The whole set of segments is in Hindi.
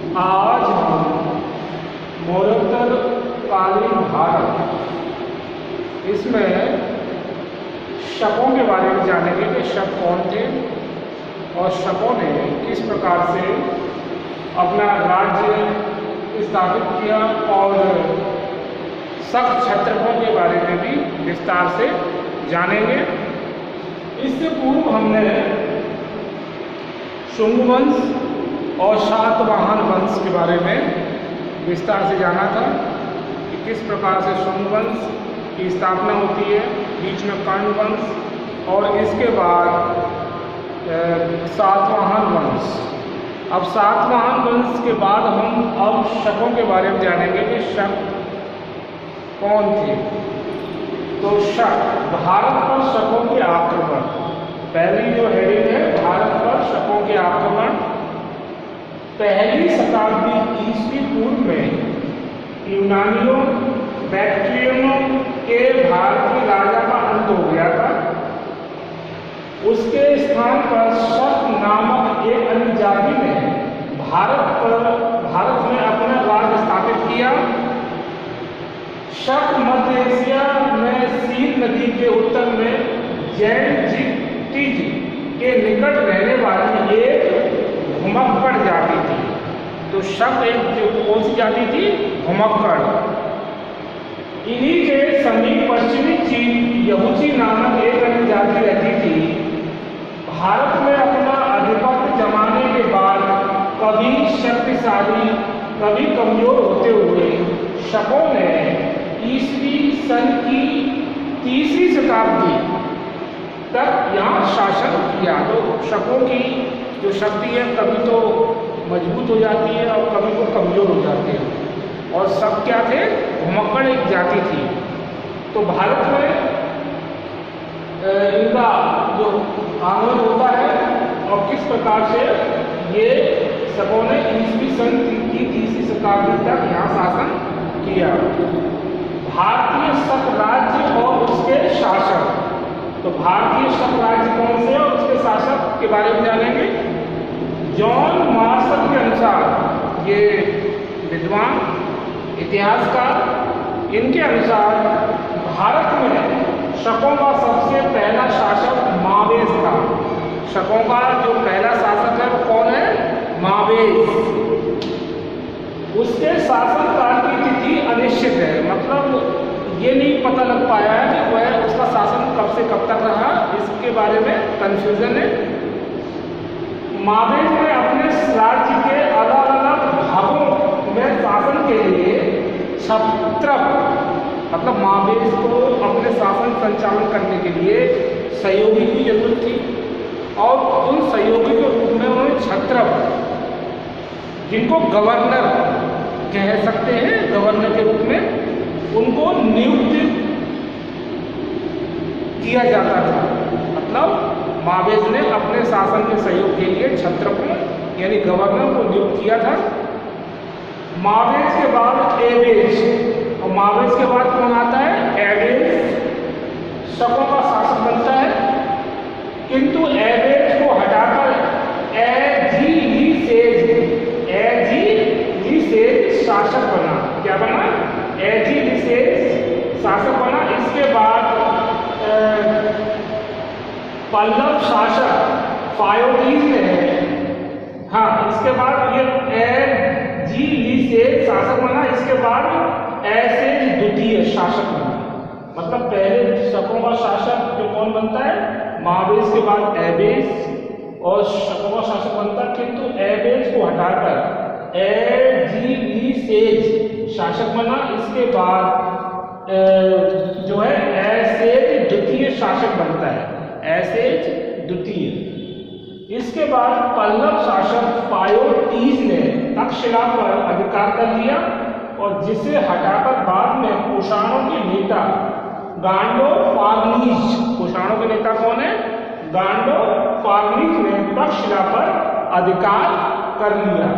आज हम मौर्योत्तर कालीन भारत इसमें शकों के बारे में जानेंगे कि शक कौन थे और शकों ने किस प्रकार से अपना राज्य स्थापित किया और शक क्षत्रपों के बारे में भी विस्तार से जानेंगे। इससे पूर्व हमने शुंग वंश और शातवाहन वंश के बारे में विस्तार से जाना था कि किस प्रकार से शुंग वंश की स्थापना होती है, बीच में कर्ण वंश और इसके बाद सातवाहन वंश। अब सातवाहन वंश के बाद हम अब शकों के बारे में जानेंगे कि शक कौन थे। तो शक, भारत पर शकों के आक्रमण, पहली जो हेडिंग है भारत पर शकों के आक्रमण। पहली शताब्दी ईस्वी पूर्व में यूनानियों बैक्ट्रियनों के भारत के राजा का अंत हो गया था। उसके स्थान पर शक नामक एक अन्य जाति ने भारत में अपना राज्य स्थापित किया। शक मध्य एशिया में सीत नदी के उत्तर में जैनजिटिज के निकट रहने वाली एक घुमक्कड़ जाति थी। तो शक एक कौन सी जाति थी? घुमक्कड़। इन्हीं के समीप पश्चिमी चीन यहुची नामक एक अन्य जाति रहती थी। भारत में अपना आधिपत्य जमाने के बाद कभी शक्तिशाली कभी कमजोर होते हुए शकों ने ईस्वी सन की तीसरी शताब्दी तक यहाँ शासन किया। तो शकों की जो शक्ति है कभी तो मजबूत हो जाती है और कभी तो कमजोर हो जाती है। और शक क्या थे? घुमक्कड़ एक जाति थी। तो भारत में इनका जो आगमन होता है और किस प्रकार से ये शकों ने ईस्वी सन की तीसरी शताब्दी तक यहाँ शासन किया। भारतीय शक राज्य और उसके शासक। तो भारतीय शक राज्य कौन से और उसके शासक के बारे में जानेंगे। जॉन मार्शल के अनुसार, ये विद्वान इतिहासकार, इनके अनुसार भारत में शकों का सबसे पहला शासक मावेश था। शकों का जो पहला शासक है वो कौन है? मावेश। उसके शासनकाल की तिथि अनिश्चित है, मतलब ये नहीं पता लग पाया है कि वह उसका शासन कब से कब तक रहा, इसके बारे में कंफ्यूजन है। मावेश ने अपने राज्य के अलग अलग भागों में शासन के लिए क्षत्रप, मतलब मावेश को अपने शासन संचालन करने के लिए सहयोगी की जरूरत थी और उन सहयोगी के रूप में उन्होंने क्षत्रप, जिनको गवर्नर कह सकते हैं, गवर्नर के रूप में उनको नियुक्त किया जाता था। मतलब मावेश ने अपने शासन के सहयोग के लिए क्षत्रपों यानी गवर्नर को नियुक्त किया था। मावेश के बाद एवेश, और मावेश के बाद कौन आता है? एवेश शकों का शासक बनता है। किंतु एवेश को हटाकर एजीलिसेज शासक बना। क्या बना? एजीलिसेज शासक बना। इसके बाद पल्लव शासक फायोटीज ने, हाँ, इसके बाद ये एजीलिसेज शासक बना। इसके बाद एसेज द्वितीय शासक बना। मतलब पहले शकों का शासक जो कौन बनता है? मावेश के बाद एवेश और शकों का शासक बनता है। किंतु एवेश को हटाकर एजीलिसेज शासक बना। इसके बाद जो है एसेज द्वितीय शासक बनता है, एसेज द्वितीय। इसके बाद पल्लव शासक फायोटीज ने तक्षशिला पर अधिकार कर लिया और जिसे हटाकर बाद में कुषाणों के नेता गांडोफार्नीज, कुषाणों के नेता कौन है? गांडोफार्नीज ने तक्षशिला पर अधिकार कर लिया।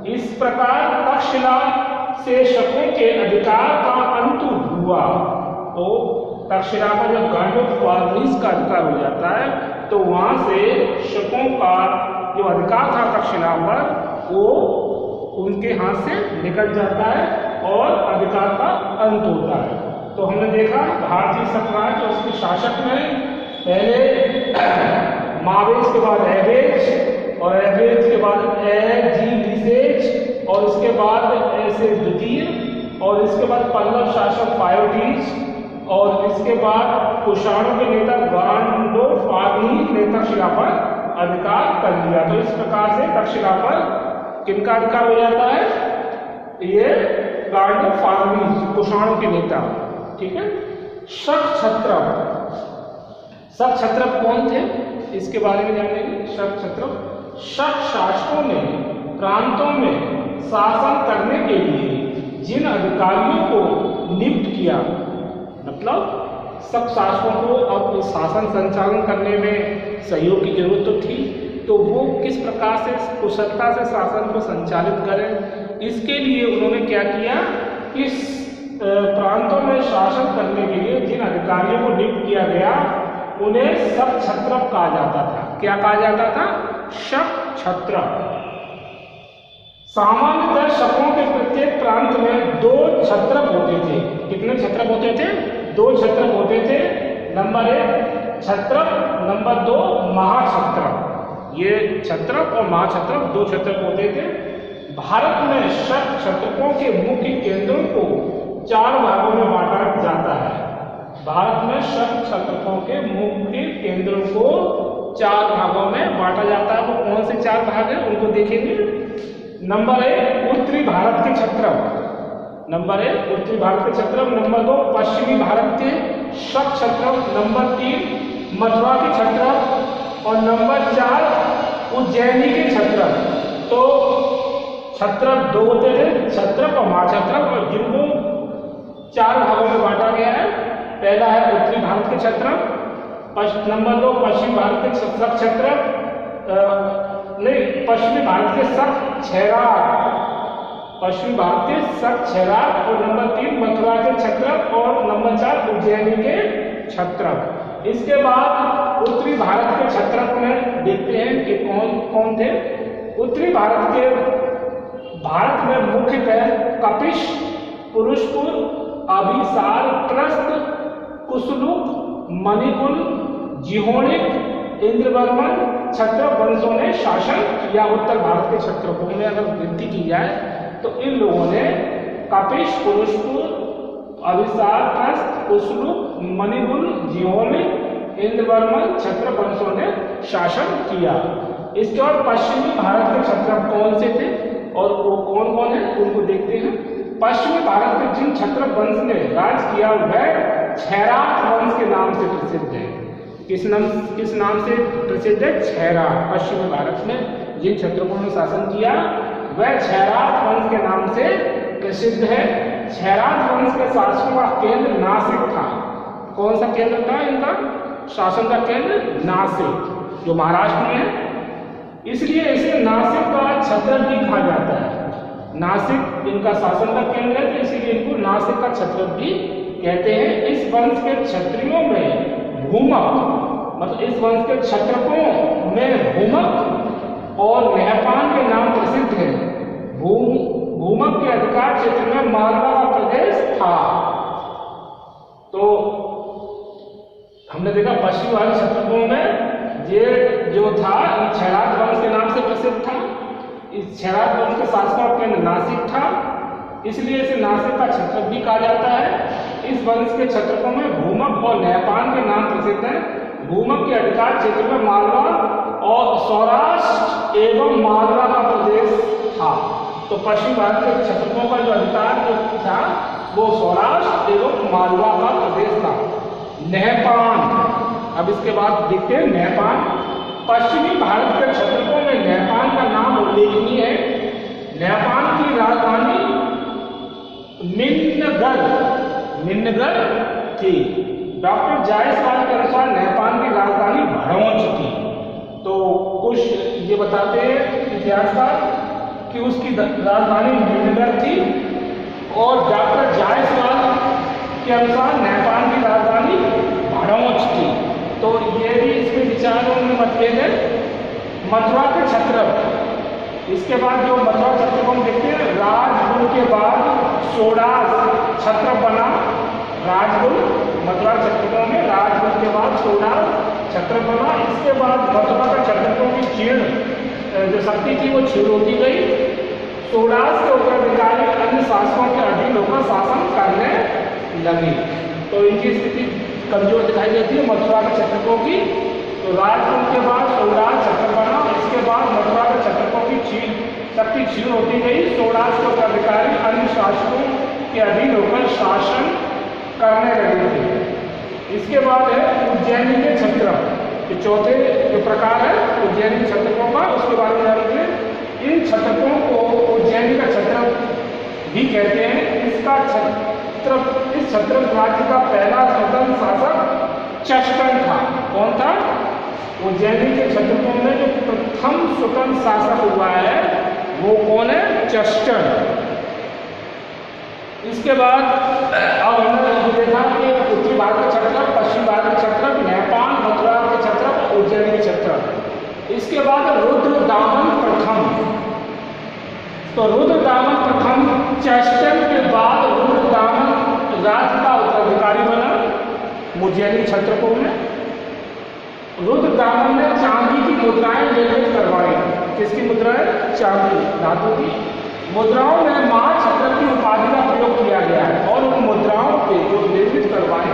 इस प्रकार तक्षशिला से शकों के अधिकार का अंत हुआ। तो तक्षशिला पर जब गांडोफार्नीज का अधिकार हो जाता है तो वहां से शकों का जो अधिकार था तक्षशिला पर वो उनके हाथ से निकल जाता है और अधिकार का अंत होता है। तो हमने देखा भारतीय साम्राज्य और उसके शासक में पहले मावेश के बाद एवेज और एवेज के बाद एजीविसेज और उसके बाद ऐसे द्वितीय और इसके बाद पल्लव शासक फायोटीज और इसके बाद कुषाणों के नेता गांडोफार्नी ने तक्षशिला पर अधिकार कर लिया। तो इस प्रकार से तक्षशिला पर किनका अधिकार हो जाता है? ये गांडोफार्नी कुषाणों के नेता। ठीक है। शक छत्रप, शक छत्रप कौन थे इसके बारे में जानेंगे। शक छत्रप शक शासकों ने प्रांतों में शासन करने के लिए जिन अधिकारियों को नियुक्त किया, मतलब सब शासकों को अब शासन संचालन करने में सहयोग की जरूरत तो थी, तो वो किस प्रकार से कुशलता से शासन को संचालित करें, इसके लिए उन्होंने क्या किया कि प्रांतों में शासन करने के लिए जिन अधिकारियों को नियुक्त किया गया उन्हें शक छत्रप कहा जाता था। क्या कहा जाता था? शक छत्रप। सामान्यतः शकों के प्रत्येक प्रांत में 2 छत्रप होते थे। कितने छत्रप होते थे? 2 छत्रप होते थे। नंबर 1 छत्रप, नंबर 2 महाछत्रप। ये छत्रप और महाछत्रप 2 छत्रप होते थे। भारत में शक छत्रपों के मुख्य केंद्रों को 4 भागों में बांटा जाता है। भारत में शक छत्रपों के मुख्य केंद्रों को 4 भागों में बांटा जाता है। वो कौन से 4 भाग हैं उनको देखेंगे। नंबर 1 उत्तरी भारत के छत्रप, नंबर 1 उत्तरी भारत के छत्रप, नंबर 2 पश्चिमी भारत के शक छत्रप, नंबर 3 मथुरा के छत्रप और नंबर 4 उज्जैनी के छत्रप। तो छत्रप 2 होते थे, छत्रप और महाछत्रप, और जिनको 4 भागों में बांटा गया है। पहला है उत्तरी भारत के छत्रप, नंबर 2 पश्चिमी भारत के शक छत्रप, नहीं पश्चिमी भारत के शक छैराट, पश्चिमी भारत के शक छैराट, और नंबर 3 मथुरा के छत्रप और नंबर 4 उज्जैनी के छत्रप। इसके बाद उत्तरी भारत के छत्रप में देखते हैं कि कौन कौन थे। उत्तरी भारत में मुख्यतः कपिश, पुरुषपुर, अभिसार, त्रस्त, कुसलुक, मणिकुल, जिहोनिक, इंद्रवर्मन छत्रप वंशों ने शासन किया। उत्तर भारत के छत्रपों में अगर गिनती की जाए तो इन लोगों ने कपिश, पुरुषपुर, अभिसार, त्रस्त, कुसलुक, मणिकुल, जिहोनिक, इंद्रवर्मन छत्रप वंशों ने शासन किया। इसके बाद पश्चिमी भारत के छत्रप कौन से थे और वो कौन कौन है उनको देखते हैं। पश्चिमी भारत के जिन छत्रप वंश ने राज किया वह छैराट वंश के नाम से प्रसिद्ध है। किस नाम से प्रसिद्ध है? छैराट। पश्चिमी भारत में जिन छत्रपों ने शासन किया वह छैराट वंश के नाम से प्रसिद्ध है। छैराट वंश के शासकों का केंद्र नासिक था। कौन सा केंद्र था इनका शासन का केंद्र? नासिक, जो महाराष्ट्र में है। इसलिए इसे नासिक का छत्रप भी कहा जाता है। नासिक इनका शासन का केंद्र है, तो इसीलिए इनको नासिक का छत्रप भी कहते हैं। इस वंश के क्षत्रियों में भूमक, मतलब इस वंश के छत्रपों में भूमक और नेहपान के नाम प्रसिद्ध है। भूमक के अधिकार क्षेत्र में मालवा का प्रदेश था। तो हमने देखा पश्चिमी भारत छत्रपों में ये जो था छैराट वंश के नाम से प्रसिद्ध था। इस छैराट वंश के शासकों का केंद्र नासिक था, इसलिए इसे नासिक का छत्रप भी कहा जाता है। इस वंश के छत्रपों में भूमक और नेहपान के नाम प्रसिद्ध हैं। भूमक के अधिकार क्षेत्र में मालवा और सौराष्ट्र एवं मालवा का प्रदेश था। तो पश्चिम भारत के छत्रपों का जो अधिकार जो था वो सौराष्ट्र एवं मालवा का प्रदेश था। नेहपान, अब इसके बाद देखते हैं नेहपान। पश्चिमी भारत के छत्रपों में नेहपान का नाम उल्लेखनीय है। नेहपान की राजधानी मिन्नगढ़ थी। डॉक्टर जायसवाल के अनुसार नेहपान की राजधानी भड़ौंच थी। तो कुछ ये बताते हैं इतिहासकार कि उसकी राजधानी मिन्नगढ़ थी, और डॉक्टर जायसवाल के अनुसार नेहपान की राजधानी भड़ौंच थी। तो ये भी इसमें विचारों में मतभेद है। मथुरा के छत्रप, इसके बाद जो मथुरा छत्र को हम देखते हैं, राजगुरु के बाद षोडश छत्र बना। राजगुरु मथुरा छत्रकों में राजगुरु के बाद षोडश छत्र बना। इसके बाद मथुरा का छत्रकों की क्षीण जो शक्ति थी वो क्षीण होती गई। षोडश के उत्तराधिकारी अन्य शासकों के अधीन होकर शासन करने लगे। तो इनकी स्थिति कमजोर दिखाई देती है मथुरा के छत्रकों की। तो राजगुरु के बाद षोडश छत्र बना। इसके बाद मथुरा के छत्रकों की शक्ति क्षीण होती गई। षोडश के उत्तराधिकारी अन्य शासकों के अधीन होकर शासन करने लगे थे। इसके बाद है उज्जैनी के छत्र, ये चौथे जो प्रकार है उज्जैनी छत्रकों का, उसके बारे में जान लीजिए। इन छत्रकों को उज्जैनी का छत्र भी कहते हैं। इस छत्र राज्य का पहला स्वतंत्र शासक चष्टन था। कौन था? उज्जैनी के छत्रकों में जो प्रथम स्वतंत्र शासक हुआ है वो कौन है? चष्टन। इसके बाद अब हमने देखा कि उत्तरी भारत के छत्रक, पश्चिम भारत के छत्रक, नेपाल, मथुरा के छत्रक, उज्जैनी के छत्रक। इसके बाद रुद्रदामन प्रथम। तो रुद्रदामन प्रथम चष्टन के बाद रुद्रदामन राज्य का उत्तराधिकारी बना उज्जैनी छत्रकों में। रुद्रदामन ने चांदी की मुद्राएं निर्मित करवाई। किसकी मुद्राएं? चांदी धातु की मुद्राओं में महाछत्रक की उपाधि का प्रयोग किया गया है। और उन मुद्राओं पे जो निर्मित करवाई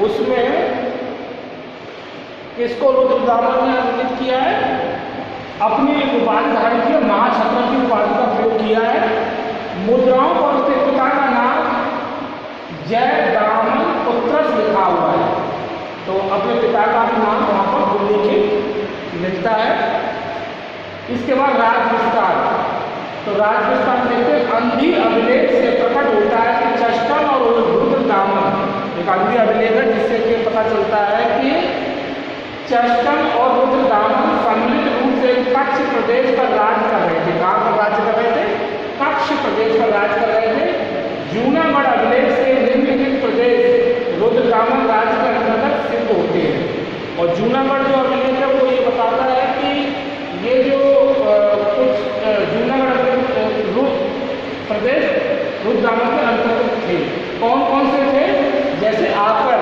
उसमें किसको रुद्रदामन ने निर्मित किया है? अपनी उपाधि धारण की महाछत्रक की उपाधि का प्रयोग किया है। मुद्राओं पर उसके पिता का नाम जयदामन पुत्र लिखा हुआ है। तो अपने पिता का भी नाम वहाँ पर उल्लेखित मिलता है। इसके बाद राज विस्तार। तो राज विस्तार देखते हैं, अंधी अभिलेख से प्रकट होता है कि चष्टन और रुद्रदामन, एक अंधी अभिलेख है जिससे कि पता चलता है कि चष्टन और रुद्रदामन सम्मिलित रूप से कच्छ प्रदेश पर राज कर रहे थे। कहाँ पर राज्य कर रहे थे? कच्छ प्रदेश पर राज कर रहे थे। जूनागढ़ अभिलेख से निम्नलिखित प्रदेश रुद्रदामन राज्य के अंतर्गत सिद्ध होते हैं। और जूनागढ़ जो अभिलेख है वो ये बताता है कि ये जो कुछ जूनागढ़ प्रदेश रुद्रदामन के अंतर्गत थे। कौन कौन से थे? जैसे आकर,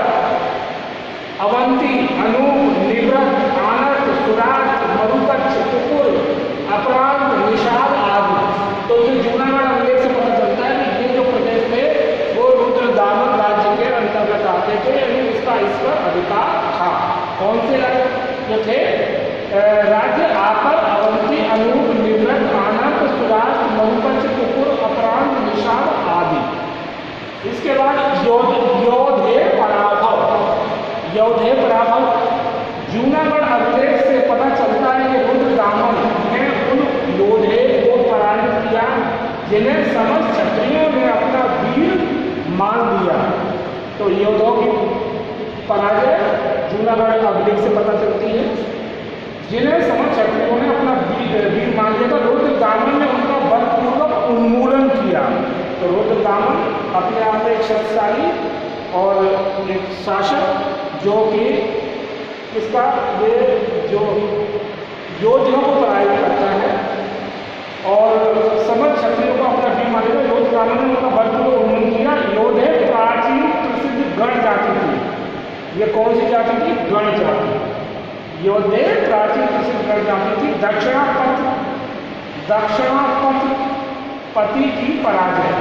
अवंती, अनूप, निवृत्त, आनर्त, सुराट, मरुकच्छ, कुकुर, अपरांत, निषाद आदि। तो ये जूनागढ़ अभिलेख से पता चलता है कि ये जो प्रदेश थे वो रुद्रदामन राज्य के अंतर्गत आते थे, यानी इसका इस पर अधिकार था। कौन से जो थे राज्य? आकर, अवंती, अनूप, निवृत्त, आनंद, सुराट, मरुकच्छ, कुकुर, अपरांत, निषाद आदि। इसके बाद योधे पराभव। योधे पराभव जूनागढ़ अभिलेख से पता चलता है कि रुद्रदामन ने उन योधे को पराजित किया जिन्हें समस्त क्षत्रियों ने अपना वीर मान दिया। तो योधों की पराजय जूनागढ़ अभिलेख से पता चलती है, जिन्हें समस्त क्षत्रियों ने अपना वीर मान दिया। तो रुद्रदामन ने उनका बलपूर्वक उन्मूलन किया। तो रुद्रदामन अपने आप में एक शक्तिशाली और एक शासक जो कि इसका ये जो योद्धाओं को पराजित करता है और समस्त क्षत्रियों को अपना वीर मानेगा। रुद्रदामन ने उनका बलपूर्वक उन्मूलन किया। योधे प्राचीन प्रसिद्ध गण जाति थी। ये कौन सी जाति थी? गण जाति। योधे प्राचीन प्रसिद्ध गण जाति थी। दक्षिणापति की पराजय।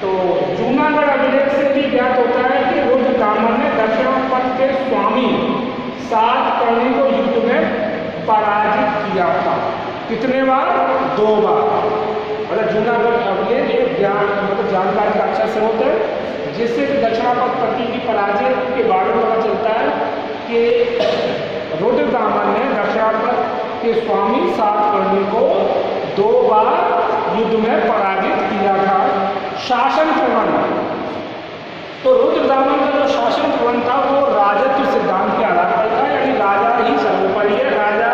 तो जूनागढ़ अभिलेख से भी ज्ञात होता है कि रुद्रदामन ने दक्षिणापथ के स्वामी सातकर्णी को युद्ध में पराजित किया था। कितने बार? 2 बार। मतलब जूनागढ़ अभिलेख एक ज्ञान मतलब जानकारी का अच्छा स्रोत है, जिससे कि दक्षिणापथ की पराजय के बारे में पता चलता है कि रुद्रदामन ने दक्षिणापथ के स्वामी सातकर्णी को 2 बार युद्ध में पराजित किया था। शासन प्रबंध। तो रुद्रदामन का जो शासन प्रबंध था वो राजत्व सिद्धांत के आधार पर था, यानी राजा ही सर्वोपरि है, राजा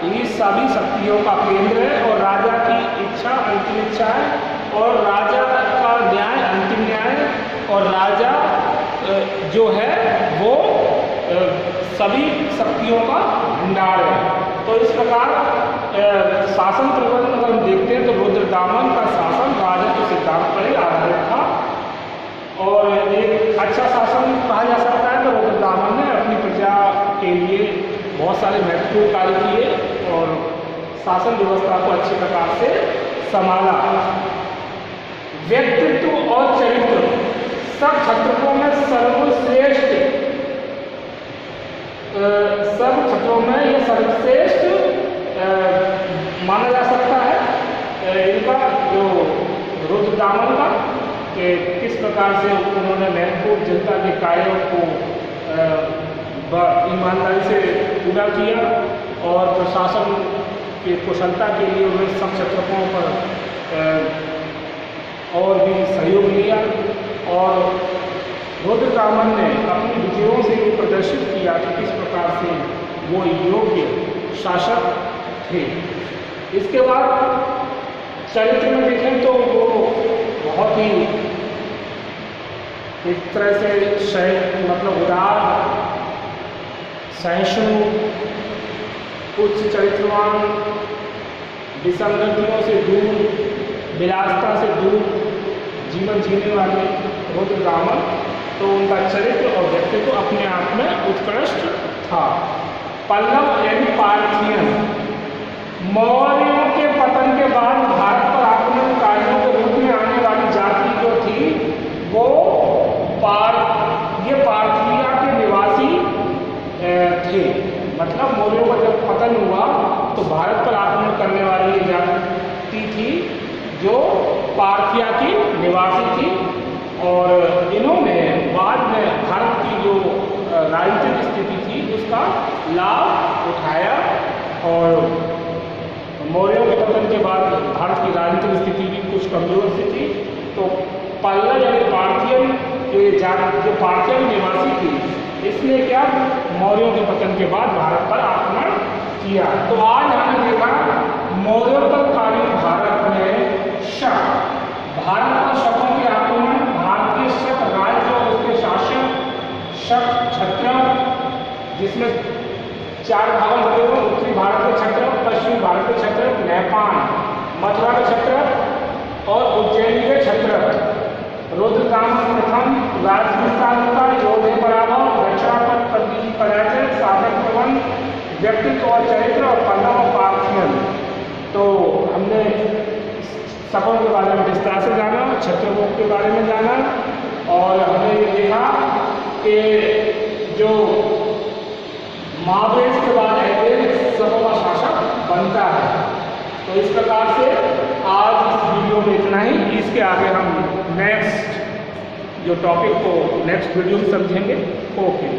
ही सभी शक्तियों का केंद्र है और राजा की इच्छा अंतिम इच्छा है और राजा का न्याय अंतिम न्याय है और राजा जो है वो सभी शक्तियों का भंडार है। तो इस प्रकार शासन प्रबंध अगर हम देखते हैं तो रुद्रदामन का शासन राजत्व सिद्धांत पर ही आधारित था और एक अच्छा शासन कहा जा सकता है। तो रुद्रदामन ने अपनी प्रजा के लिए बहुत सारे महत्वपूर्ण कार्य किए और शासन व्यवस्था को अच्छे प्रकार से संभाला। व्यक्तित्व और चरित्र सब क्षत्रियों में सर्वश्रेष्ठ, सब क्षत्रियों में यह सर्वश्रेष्ठ माना जा सकता है। इनका जो रुद्रदामन का कि किस प्रकार से उन्होंने महत्वपूर्ण जनता के कार्यों को ईमानदारी से पूरा किया और प्रशासन की कुशलता के लिए उन्होंने सब क्षत्रियों पर और भी सहयोग लिया और रुद्रदामन ने अपनी विजयों से ये प्रदर्शित किया कि किस प्रकार से वो योग्य शासक थे। इसके बाद चरित्र में देखें तो वो बहुत ही एक तरह से मतलब उदार, सहिष्णु, उच्च चरित्रवान, विसंगतियों से दूर, विलासता से दूर जीवन जीने वाले रुद्रदामन, तो उनका चरित्र और व्यक्तित्व अपने आप में उत्कृष्ट था। पल्लव यानी पार्थियन, मौर्यों के पतन के बाद भारत पर आक्रमणकारियों के रूप में आने वाली जाति जो थी वो ये पार्थिया के निवासी थे। मतलब मौर्यों का जब पतन हुआ तो भारत पर आक्रमण करने वाली ये जाति थी जो पार्थिया की निवासी थी और इन्होंने बाद में भारत की जो राजनीतिक स्थिति थी उसका लाभ उठाया और मौर्यों के पतन के बाद भारत की राजनीतिक स्थिति भी कुछ कमजोर सी थी। तो पल्लव यानी पार्थियन जो पार्थियन निवासी थी इसने क्या मौर्यों के पतन के बाद भारत पर आक्रमण किया। तो आज हमने देखा मौर्योत्तरकालीन भारत में शक, भारत पर शकों के आक्रमण, भारतीय शक राज्य और उसके शासक, शक क्षत्र जिसमें 4 भागों में बटे हुए, उत्तरी भारत के क्षत्र, पश्चिमी भारत के क्षत्र, नेपाल, मथुरा के क्षत्र और उज्जैन के क्षत्र, रुद्रदामन प्रथम, राजस्थान का योद्धे पराभव, दक्षिणापद पराजय, शासन प्रबंध, व्यक्तित्व और चरित्र और पल्लव और पार्थियन। तो हमने शकों के बारे में विस्तार से जाना, क्षत्रियों के बारे में जाना और हमने ये देखा कि जो महावेश के बाद शकों का शासक बनता है। तो इस प्रकार से आज इस वीडियो में इतना ही। इसके आगे हम नेक्स्ट जो टॉपिक को नेक्स्ट वीडियो में समझेंगे। ओके।